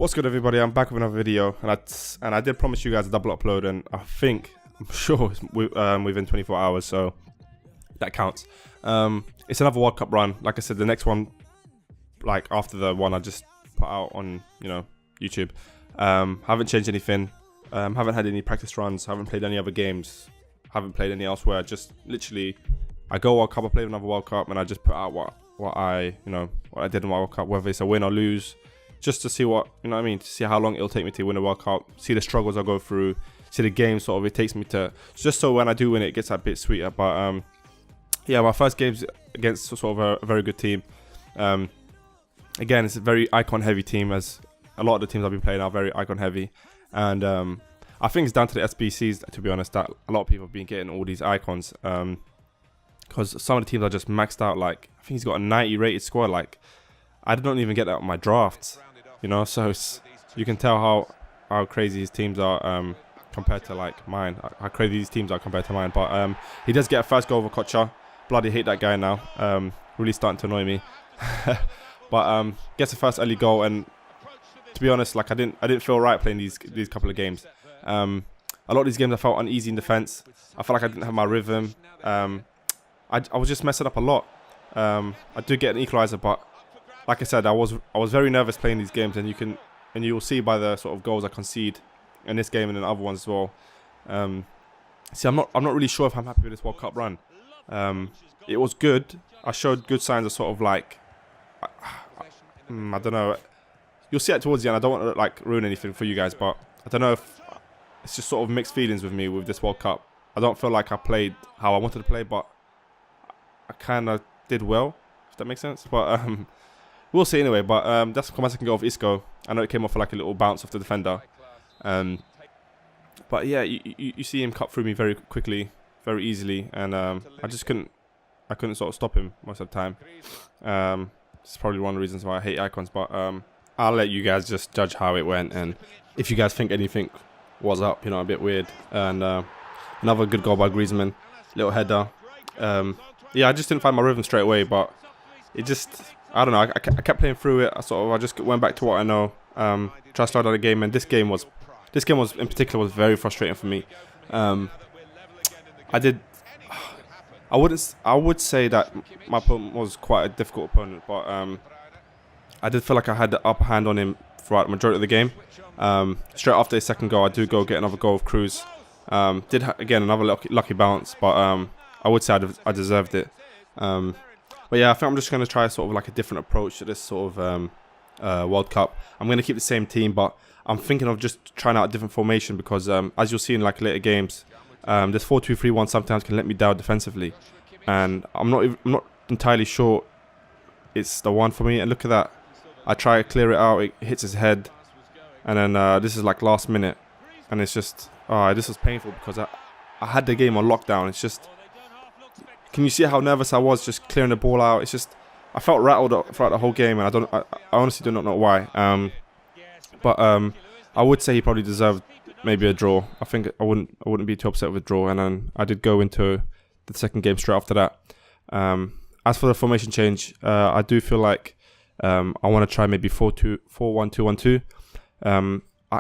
What's good, everybody? I'm back with another video, and I did promise you guys a double upload, and I'm sure it's within 24 hours, so that counts. It's another World Cup run. Like I said, the next one, like after the one I just put out on YouTube, haven't changed anything. Haven't had any practice runs. Haven't played any other games. Haven't played any elsewhere. Just literally, I go World Cup, I play another World Cup, and I just put out what I did in my World Cup, whether it's a win or lose. Just to see to see how long it'll take me to win a World Cup, see the struggles I go through, see the game sort of it takes me to, just so when I do win it gets a bit sweeter. But yeah, my first game's against sort of a very good team. Again, it's a very icon heavy team, as a lot of the teams I've been playing are very icon heavy, and I think it's down to the SBCs, to be honest, that a lot of people have been getting all these icons, because some of the teams are just maxed out. Like, I think he's got a 90 rated squad. Like, I don't even get that on my drafts. So you can tell how crazy his teams are compared to like mine. How crazy these teams are compared to mine. But he does get a first goal over Kocha. Bloody hate that guy now. Really starting to annoy me. But gets a first early goal, and to be honest, like I didn't feel right playing these couple of games. A lot of these games I felt uneasy in defense. I felt like I didn't have my rhythm. I was just messing up a lot. I do get an equaliser, but like I said, I was very nervous playing these games, and you'll see by the sort of goals I concede in this game and in other ones as well. See, I'm not really sure if I'm happy with this World Cup run. It was good. I showed good signs of sort of like, I don't know. You'll see it towards the end. I don't want to like ruin anything for you guys, but I don't know if it's just sort of mixed feelings with me with this World Cup. I don't feel like I played how I wanted to play, but I kind of did well, if that makes sense. But we'll see anyway. But that's my second goal of Isco. I know it came off like a little bounce off the defender. But yeah, you see him cut through me very quickly, very easily, and I couldn't sort of stop him most of the time. It's probably one of the reasons why I hate icons. But I'll let you guys just judge how it went, and if you guys think anything was up, a bit weird. And another good goal by Griezmann, little header. Yeah, I just didn't find my rhythm straight away, but it just, I don't know, I kept playing through it. I just went back to what I know. Tried to slow down the game, and this game was in particular was very frustrating for me. I would say that my opponent was quite a difficult opponent, but I did feel like I had the upper hand on him throughout the majority of the game. Straight after his second goal, I do go get another goal of Cruz. Again another lucky bounce, but I would say I deserved it. But yeah, I think I'm just going to try sort of like a different approach to this sort of World Cup. I'm going to keep the same team, but I'm thinking of just trying out a different formation, because as you'll see in like later games, this 4-2-3-1 sometimes can let me down defensively, and I'm not entirely sure it's the one for me. And look at that, I try to clear it out, it hits his head, and then this is like last minute, and it's just this was painful because I had the game on lockdown. It's just, can you see how nervous I was just clearing the ball out? It's just, I felt rattled throughout the whole game, and I honestly do not know why. But I would say he probably deserved maybe a draw. I think I wouldn't be too upset with a draw, and then I did go into the second game straight after that. As for the formation change, I do feel like I want to try maybe 4-1-2-1-2.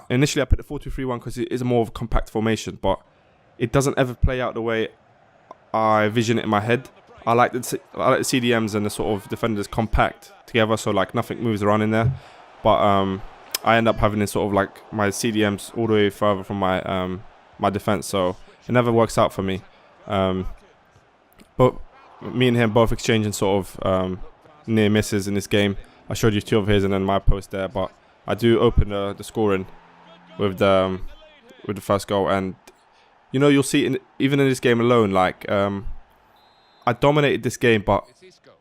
Initially I picked the 4-2-3-1 because it is a more of a compact formation, but it doesn't ever play out the way I vision it in my head. I like the CDMs and the sort of defenders compact together, so like nothing moves around in there. But I end up having this sort of like my CDMs all the way further from my my defense, so it never works out for me. But me and him both exchanging sort of near misses in this game. I showed you two of his and then my post there, but I do open the scoring with the first goal, and you'll see even in this game alone, like I dominated this game, but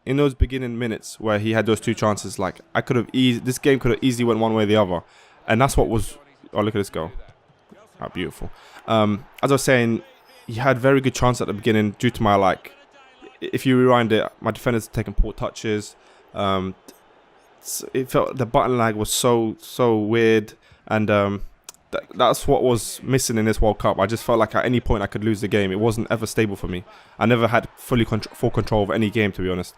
in those beginning minutes where he had those two chances, like this game could have easily went one way or the other, and that's what was. Oh, look at this goal! How beautiful! As I was saying, he had very good chance at the beginning due to my if you rewind it, my defenders taking poor touches. It felt the button lag was so weird, and that's what was missing in this World Cup. I just felt like at any point I could lose the game. It wasn't ever stable for me. I never had full control of any game, to be honest.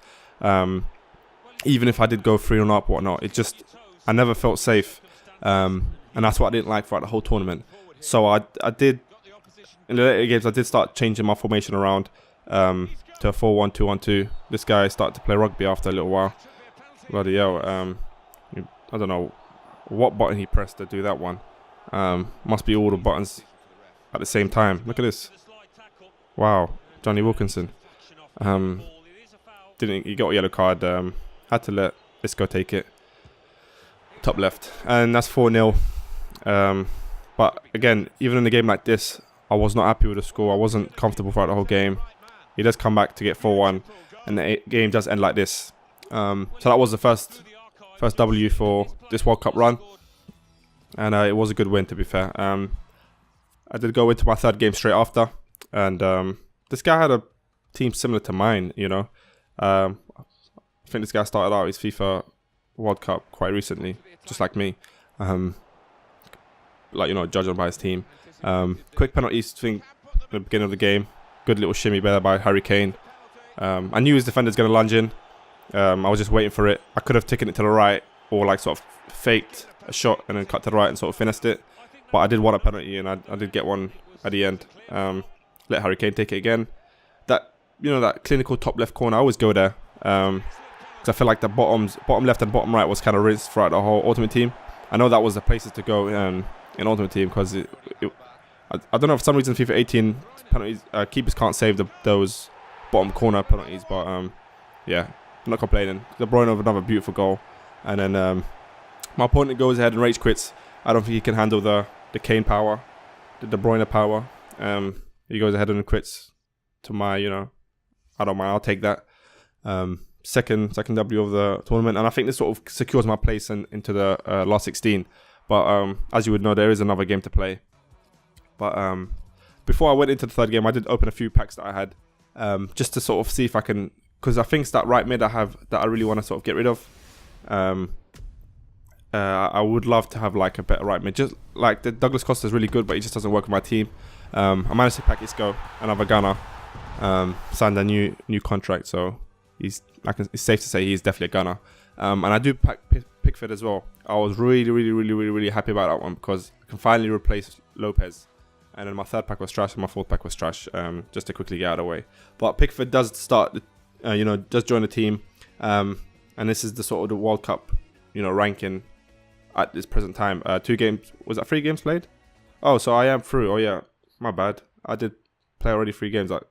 Even if I did go 3-1 up, whatnot, I never felt safe. And that's what I didn't like throughout the whole tournament. So I did, in the later games, I did start changing my formation around to a 4-1-2-1-2. This guy started to play rugby after a little while. Bloody hell. I don't know what button he pressed to do that one. Must be all the buttons at the same time. Look at this. Wow. Johnny Wilkinson. He got a yellow card. Had to let Isco take it. Top left. And that's 4-0. But again, even in a game like this, I was not happy with the score. I wasn't comfortable throughout the whole game. He does come back to get 4-1, and the game does end like this. So that was the first W for this World Cup run, and it was a good win, to be fair. I did go into my third game straight after, and this guy had a team similar to mine, you know. I think this guy started out his FIFA World Cup quite recently, just like me. Like, you know, judging by his team. Quick penalties thing at the beginning of the game. Good little shimmy there by Harry Kane. I knew his defender's going to lunge in. I was just waiting for it. I could have taken it to the right or like sort of faked a shot and then cut to the right and sort of finessed it. But I did want a penalty, and I did get one at the end. Let Harry Kane take it again. That, you know, that clinical top left corner, I always go there. Because I feel like the bottom left and bottom right was kind of rinsed throughout the whole Ultimate Team. I know that was the places to go in Ultimate Team, because I don't know, for some reason FIFA 18 penalties, keepers can't save those bottom corner penalties. But yeah, I'm not complaining. De Bruyne with another beautiful goal, and then my opponent goes ahead and rage quits. I don't think he can handle the Kane power, the De Bruyne power. He goes ahead and quits. To my, you know, I don't mind. I'll take that. Second W of the tournament, and I think this sort of secures my place into the last 16. But as you would know, there is another game to play. But before I went into the third game, I did open a few packs that I had, just to sort of see if I can, because I think it's that right mid I have that I really want to sort of get rid of. I would love to have like a better right mid. Just like the Douglas Costa is really good, but he just doesn't work with my team. I managed to pack Isco, another gunner, signed a new contract, so it's safe to say he's definitely a gunner. And I do pack Pickford as well. I was really happy about that one, because I can finally replace Lopez. And then my third pack was trash, and my fourth pack was trash, just to quickly get out of the way. But Pickford does start, you know, does join the team. And this is the sort of the World Cup, you know, ranking at this present time. 2 games, was that 3 games played? Oh, so I am through. Oh yeah, my bad. I did play already 3 games like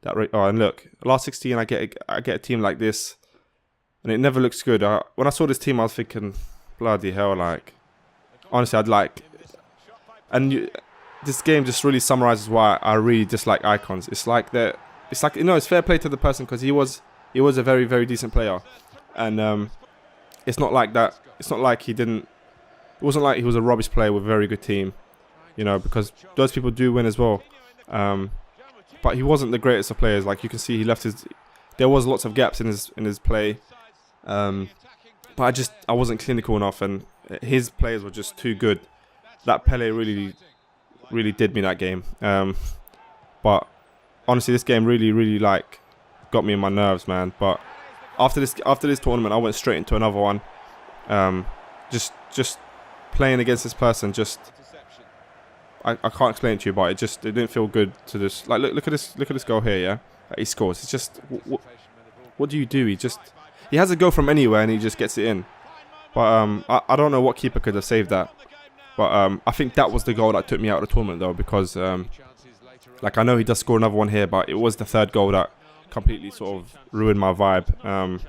that. Oh, and look, last 16, I get a team like this, and it never looks good. When I saw this team, I was thinking, bloody hell, like, honestly, I'd like, and this game just really summarizes why I really dislike icons. It's like, you know, it's fair play to the person, because he was a very decent player, and it's not like that. It's not like it wasn't like he was a rubbish player with a very good team, you know, because those people do win as well. But he wasn't the greatest of players. Like you can see, there was lots of gaps in his play. But I wasn't clinical enough, and his players were just too good. That Pele really did me that game. But honestly, this game really like got me in my nerves, man. But after this tournament, I went straight into another one. Just playing against this person, I can't explain it to you, but it didn't feel good to this. Like look at this goal here, yeah, that he scores. It's just what do you do? He has a go from anywhere and he just gets it in. But I don't know what keeper could have saved that. But I think that was the goal that took me out of the tournament, though, because like I know he does score another one here, but it was the third goal that completely sort of ruined my vibe.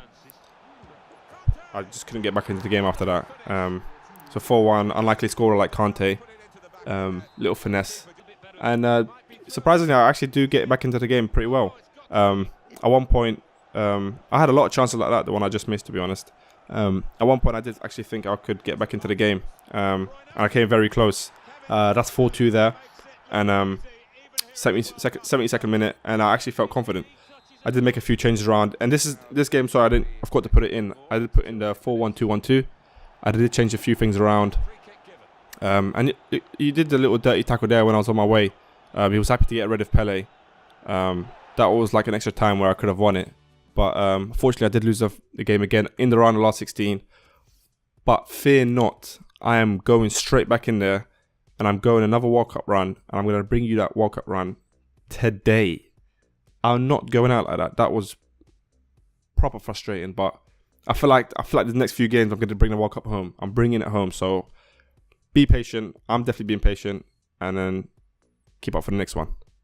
I just couldn't get back into the game after that. So 4-1, unlikely scorer like Kante, little finesse, and surprisingly, I actually do get back into the game pretty well. At one point, I had a lot of chances like that, the one I just missed, to be honest. At one point, I did actually think I could get back into the game, and I came very close. That's 4-2 there, and 72nd minute, and I actually felt confident. I did make a few changes around, and this game, sorry, I forgot to put it in. I did put in the 4-1-2-1-2. I did change a few things around, and he did the little dirty tackle there when I was on my way. He was happy to get rid of Pele. That was like an extra time where I could have won it, but unfortunately I did lose the game again in the round of last 16. But fear not, I am going straight back in there, and I'm going another World Cup run, and I'm going to bring you that World Cup run today. I'm not going out like that. That was proper frustrating, but I feel like the next few games I'm going to bring the World Cup home. I'm bringing it home, so be patient. I'm definitely being patient, and then keep up for the next one.